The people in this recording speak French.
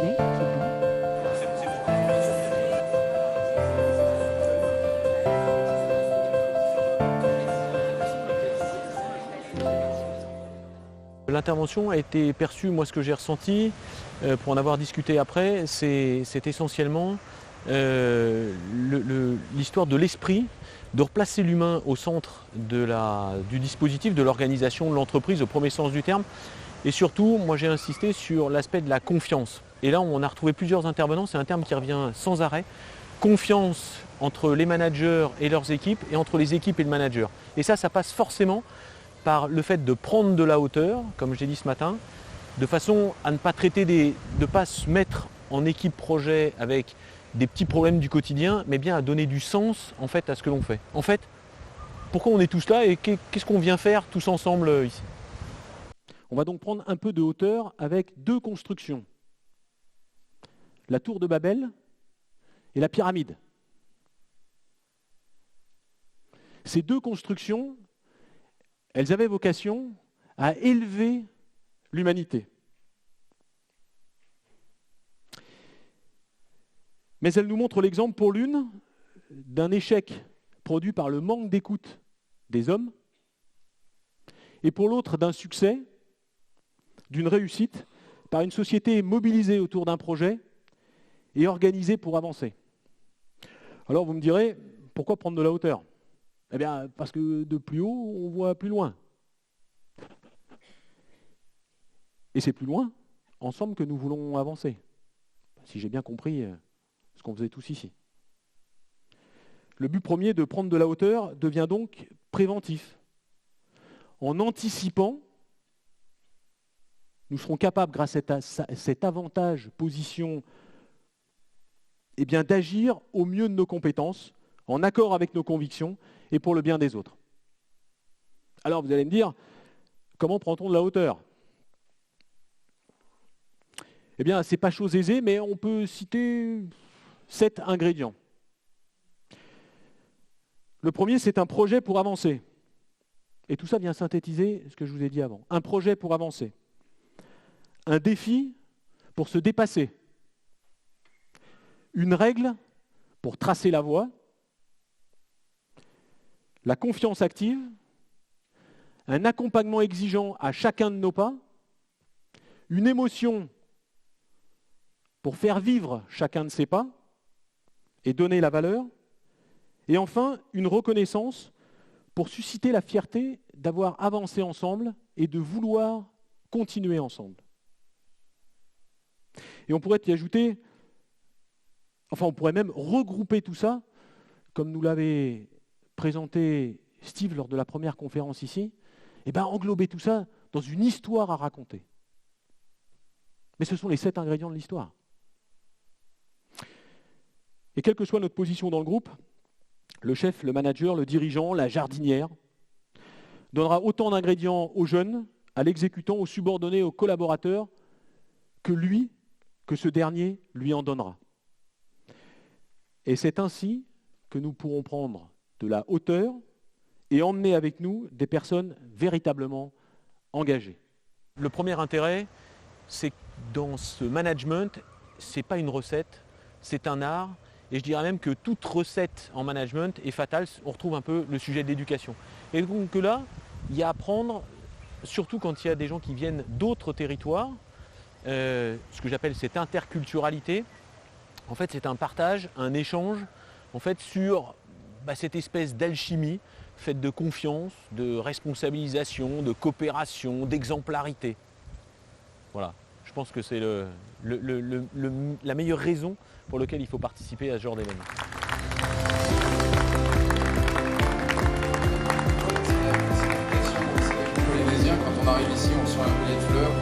plaît, c'est bon. L'intervention a été perçue, moi ce que j'ai ressenti, pour en avoir discuté après, c'est essentiellement l'histoire de l'esprit, de replacer l'humain au centre du dispositif, de l'organisation, de l'entreprise au premier sens du terme. Et surtout, moi j'ai insisté sur l'aspect de la confiance. Et là on a retrouvé plusieurs intervenants, c'est un terme qui revient sans arrêt. Confiance entre les managers et leurs équipes et entre les équipes et le manager. Et ça passe forcément par le fait de prendre de la hauteur, comme je l'ai dit ce matin, de façon à ne pas pas se mettre en équipe projet avec des petits problèmes du quotidien, mais bien à donner du sens en fait à ce que l'on fait. En fait, pourquoi on est tous là et qu'est-ce qu'on vient faire tous ensemble ici? On va donc prendre un peu de hauteur avec deux constructions. La tour de Babel et la pyramide. Ces deux constructions, elles avaient vocation à élever l'humanité. Mais elles nous montrent l'exemple pour l'une d'un échec produit par le manque d'écoute des hommes et pour l'autre d'un succès, d'une réussite par une société mobilisée autour d'un projet et organisée pour avancer. Alors vous me direz, pourquoi prendre de la hauteur ? Eh bien, parce que de plus haut, on voit plus loin. Et c'est plus loin, ensemble, que nous voulons avancer. Si j'ai bien compris ce qu'on faisait tous ici. Le but premier de prendre de la hauteur devient donc préventif. En anticipant, nous serons capables, grâce à cet avantage position, d'agir au mieux de nos compétences, en accord avec nos convictions et pour le bien des autres. Alors vous allez me dire, comment prend-on de la hauteur ? Eh bien, ce n'est pas chose aisée, mais on peut citer 7 ingrédients. Le premier, c'est un projet pour avancer. Et tout ça vient synthétiser ce que je vous ai dit avant. Un projet pour avancer. Un défi pour se dépasser. Une règle pour tracer la voie. La confiance active. Un accompagnement exigeant à chacun de nos pas. Une émotion pour faire vivre chacun de ses pas et donner la valeur. Et enfin, une reconnaissance pour susciter la fierté d'avoir avancé ensemble et de vouloir continuer ensemble. Et on pourrait y ajouter, on pourrait même regrouper tout ça, comme nous l'avait présenté Steve lors de la première conférence ici, englober tout ça dans une histoire à raconter. Mais ce sont les 7 ingrédients de l'histoire. Et quelle que soit notre position dans le groupe, le chef, le manager, le dirigeant, la jardinière, donnera autant d'ingrédients aux jeunes, à l'exécutant, aux subordonnés, aux collaborateurs, que ce dernier lui en donnera. Et c'est ainsi que nous pourrons prendre de la hauteur et emmener avec nous des personnes véritablement engagées. Le premier intérêt, c'est que dans ce management, ce n'est pas une recette, c'est un art. Et je dirais même que toute recette en management est fatale. On retrouve un peu le sujet de l'éducation. Et donc là, il y a à apprendre, surtout quand il y a des gens qui viennent d'autres territoires, ce que j'appelle cette interculturalité. En fait, c'est un partage, un échange, sur cette espèce d'alchimie faite de confiance, de responsabilisation, de coopération, d'exemplarité. Voilà. Je pense que c'est la meilleure raison pour laquelle il faut participer à ce genre d'événement. Pour les Vésiens, quand on arrive ici, on sent un collier de fleurs.